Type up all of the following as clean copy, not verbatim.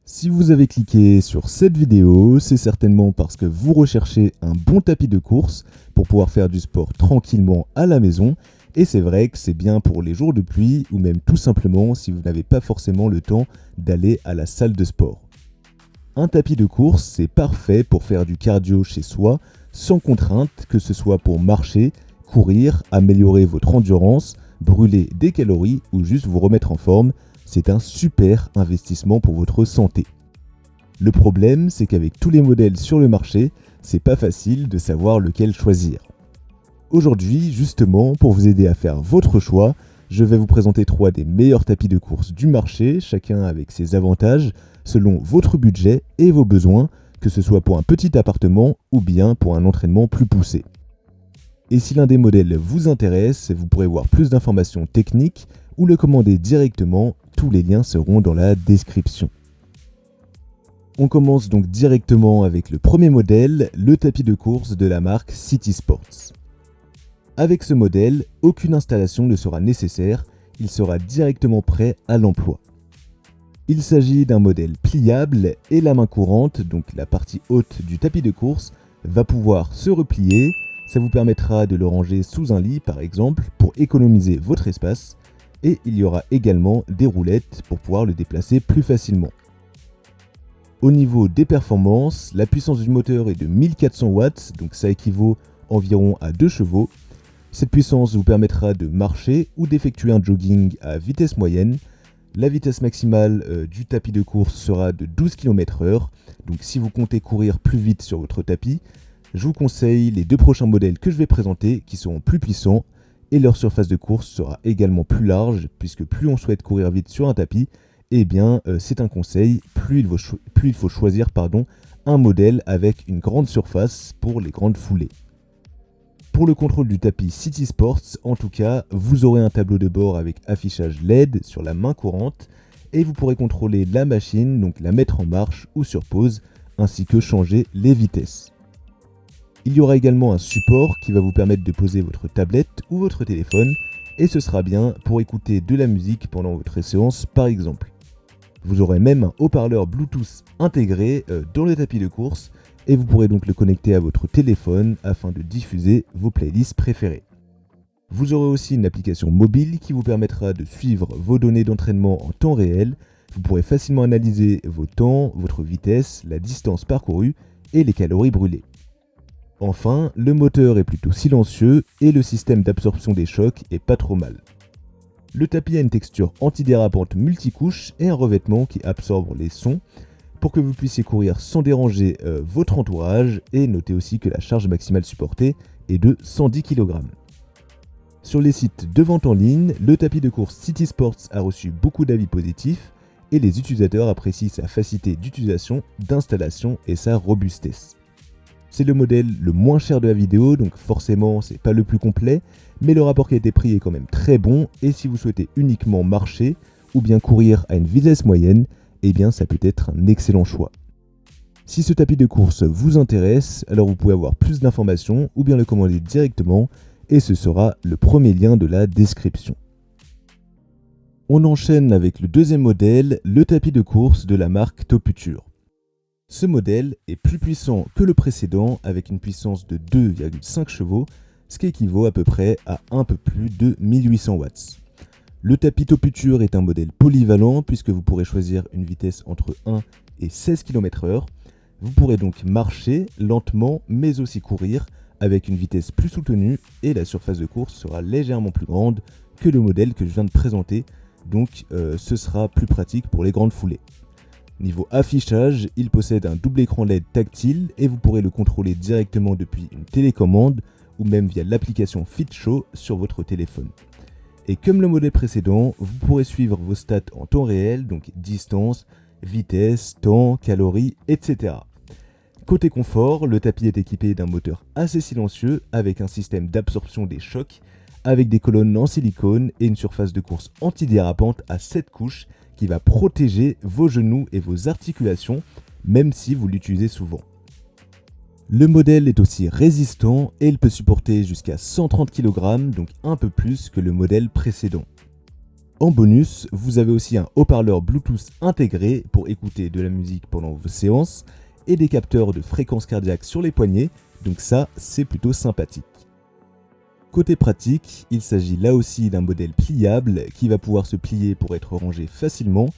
Si vous avez cliqué sur cette vidéo, c'est certainement parce que vous recherchez un bon tapis de course pour pouvoir faire du sport tranquillement à la maison. Et c'est vrai que c'est bien pour les jours de pluie ou même tout simplement si vous n'avez pas forcément le temps d'aller à la salle de sport. Un tapis de course, c'est parfait pour faire du cardio chez soi, sans contrainte, que ce soit pour marcher, courir, améliorer votre endurance, brûler des calories ou juste vous remettre en forme. C'est un super investissement pour votre santé. Le problème, c'est qu'avec tous les modèles sur le marché, c'est pas facile de savoir lequel choisir. Aujourd'hui, justement, pour vous aider à faire votre choix, je vais vous présenter 3 des meilleurs tapis de course du marché, chacun avec ses avantages, selon votre budget et vos besoins, que ce soit pour un petit appartement ou bien pour un entraînement plus poussé. Et si l'un des modèles vous intéresse, vous pourrez voir plus d'informations techniques ou le commander directement, tous les liens seront dans la description. On commence donc directement avec le premier modèle, le tapis de course de la marque City Sports. Avec ce modèle, aucune installation ne sera nécessaire, il sera directement prêt à l'emploi. Il s'agit d'un modèle pliable et la main courante, donc la partie haute du tapis de course, va pouvoir se replier. Ça vous permettra de le ranger sous un lit par exemple pour économiser votre espace. Et il y aura également des roulettes pour pouvoir le déplacer plus facilement. Au niveau des performances, la puissance du moteur est de 1400 watts, donc ça équivaut environ à 2 chevaux. Cette puissance vous permettra de marcher ou d'effectuer un jogging à vitesse moyenne. La vitesse maximale du tapis de course sera de 12 km/h, donc si vous comptez courir plus vite sur votre tapis, je vous conseille les 2 prochains modèles que je vais présenter qui seront plus puissants. Et leur surface de course sera également plus large, puisque plus on souhaite courir vite sur un tapis, c'est un conseil, plus il faut choisir un modèle avec une grande surface pour les grandes foulées. Pour le contrôle du tapis City Sports, en tout cas, vous aurez un tableau de bord avec affichage LED sur la main courante, et vous pourrez contrôler la machine, donc la mettre en marche ou sur pause, ainsi que changer les vitesses. Il y aura également un support qui va vous permettre de poser votre tablette ou votre téléphone et ce sera bien pour écouter de la musique pendant votre séance par exemple. Vous aurez même un haut-parleur Bluetooth intégré dans le tapis de course et vous pourrez donc le connecter à votre téléphone afin de diffuser vos playlists préférées. Vous aurez aussi une application mobile qui vous permettra de suivre vos données d'entraînement en temps réel. Vous pourrez facilement analyser vos temps, votre vitesse, la distance parcourue et les calories brûlées. Enfin, le moteur est plutôt silencieux et le système d'absorption des chocs est pas trop mal. Le tapis a une texture antidérapante multicouche et un revêtement qui absorbe les sons pour que vous puissiez courir sans déranger votre entourage et notez aussi que la charge maximale supportée est de 110 kg. Sur les sites de vente en ligne, le tapis de course City Sports a reçu beaucoup d'avis positifs et les utilisateurs apprécient sa facilité d'utilisation, d'installation et sa robustesse. C'est le modèle le moins cher de la vidéo, donc forcément c'est pas le plus complet, mais le rapport qualité-prix est quand même très bon et si vous souhaitez uniquement marcher ou bien courir à une vitesse moyenne, ça peut être un excellent choix. Si ce tapis de course vous intéresse, alors vous pouvez avoir plus d'informations ou bien le commander directement et ce sera le premier lien de la description. On enchaîne avec le deuxième modèle, le tapis de course de la marque Toputure. Ce modèle est plus puissant que le précédent avec une puissance de 2,5 chevaux, ce qui équivaut à peu près à un peu plus de 1800 watts. Le tapis Toputure est un modèle polyvalent puisque vous pourrez choisir une vitesse entre 1 et 16 km/h. Vous pourrez donc marcher lentement mais aussi courir avec une vitesse plus soutenue et la surface de course sera légèrement plus grande que le modèle que je viens de présenter, donc ce sera plus pratique pour les grandes foulées. Niveau affichage, il possède un double écran LED tactile et vous pourrez le contrôler directement depuis une télécommande ou même via l'application FitShow sur votre téléphone. Et comme le modèle précédent, vous pourrez suivre vos stats en temps réel, donc distance, vitesse, temps, calories, etc. Côté confort, le tapis est équipé d'un moteur assez silencieux avec un système d'absorption des chocs avec des colonnes en silicone et une surface de course antidérapante à 7 couches qui va protéger vos genoux et vos articulations, même si vous l'utilisez souvent. Le modèle est aussi résistant et il peut supporter jusqu'à 130 kg, donc un peu plus que le modèle précédent. En bonus, vous avez aussi un haut-parleur Bluetooth intégré pour écouter de la musique pendant vos séances et des capteurs de fréquence cardiaque sur les poignets, donc ça c'est plutôt sympathique. Côté pratique, il s'agit là aussi d'un modèle pliable qui va pouvoir se plier pour être rangé facilement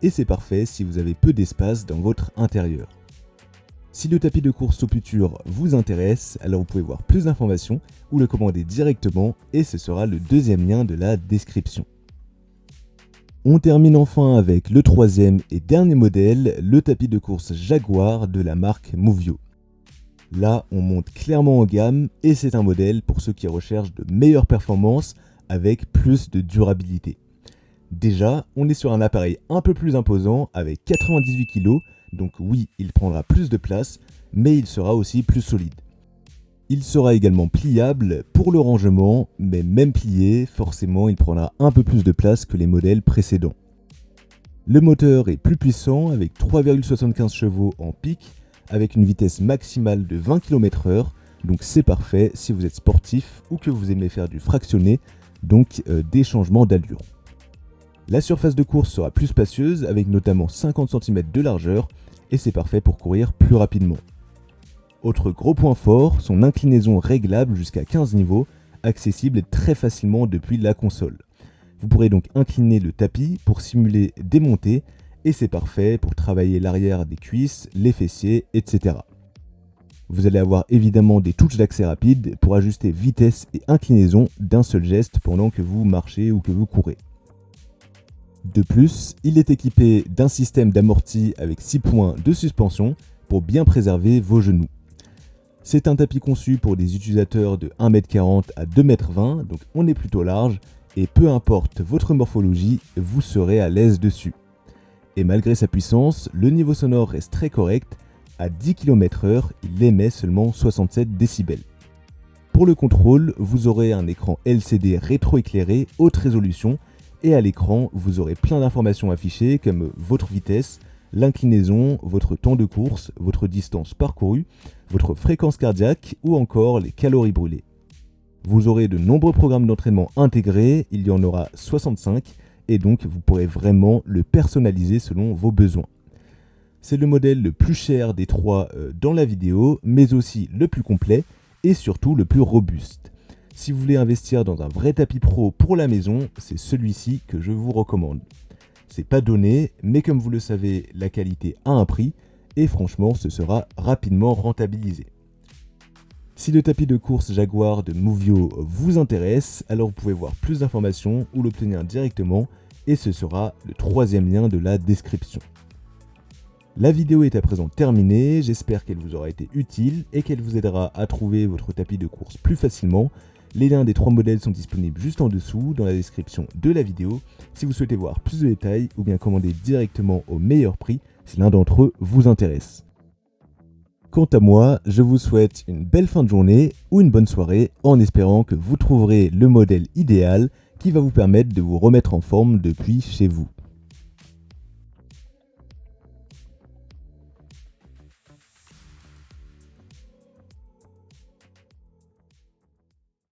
et c'est parfait si vous avez peu d'espace dans votre intérieur. Si le tapis de course Toputure vous intéresse, alors vous pouvez voir plus d'informations ou le commander directement et ce sera le deuxième lien de la description. On termine enfin avec le troisième et dernier modèle, le tapis de course Jaguar de la marque Movio. Là, on monte clairement en gamme et c'est un modèle pour ceux qui recherchent de meilleures performances avec plus de durabilité. Déjà, on est sur un appareil un peu plus imposant avec 98 kg, donc oui, il prendra plus de place, mais il sera aussi plus solide. Il sera également pliable pour le rangement, mais même plié, forcément il prendra un peu plus de place que les modèles précédents. Le moteur est plus puissant avec 3,75 chevaux en pic, avec une vitesse maximale de 20 km/h, donc c'est parfait si vous êtes sportif ou que vous aimez faire du fractionné, donc des changements d'allure. La surface de course sera plus spacieuse avec notamment 50 cm de largeur et c'est parfait pour courir plus rapidement. Autre gros point fort, son inclinaison réglable jusqu'à 15 niveaux, accessible très facilement depuis la console. Vous pourrez donc incliner le tapis pour simuler des montées et c'est parfait pour travailler l'arrière des cuisses, les fessiers, etc. Vous allez avoir évidemment des touches d'accès rapide pour ajuster vitesse et inclinaison d'un seul geste pendant que vous marchez ou que vous courez. De plus, il est équipé d'un système d'amorti avec 6 points de suspension pour bien préserver vos genoux. C'est un tapis conçu pour des utilisateurs de 1m40 à 2m20, donc on est plutôt large et peu importe votre morphologie, vous serez à l'aise dessus. Et malgré sa puissance, le niveau sonore reste très correct, à 10 km/h, il émet seulement 67 décibels. Pour le contrôle, vous aurez un écran LCD rétroéclairé haute résolution et à l'écran, vous aurez plein d'informations affichées comme votre vitesse, l'inclinaison, votre temps de course, votre distance parcourue, votre fréquence cardiaque ou encore les calories brûlées. Vous aurez de nombreux programmes d'entraînement intégrés, il y en aura 65 et donc vous pourrez vraiment le personnaliser selon vos besoins. C'est le modèle le plus cher des trois dans la vidéo, mais aussi le plus complet et surtout le plus robuste. Si vous voulez investir dans un vrai tapis pro pour la maison, c'est celui-ci que je vous recommande. C'est pas donné, mais comme vous le savez, la qualité a un prix et franchement, ce sera rapidement rentabilisé. Si le tapis de course Jaguar de Movio vous intéresse, alors vous pouvez voir plus d'informations ou l'obtenir directement et ce sera le troisième lien de la description. La vidéo est à présent terminée, j'espère qu'elle vous aura été utile et qu'elle vous aidera à trouver votre tapis de course plus facilement. Les liens des 3 modèles sont disponibles juste en dessous dans la description de la vidéo si vous souhaitez voir plus de détails ou bien commander directement au meilleur prix si l'un d'entre eux vous intéresse. Quant à moi, je vous souhaite une belle fin de journée ou une bonne soirée en espérant que vous trouverez le modèle idéal qui va vous permettre de vous remettre en forme depuis chez vous.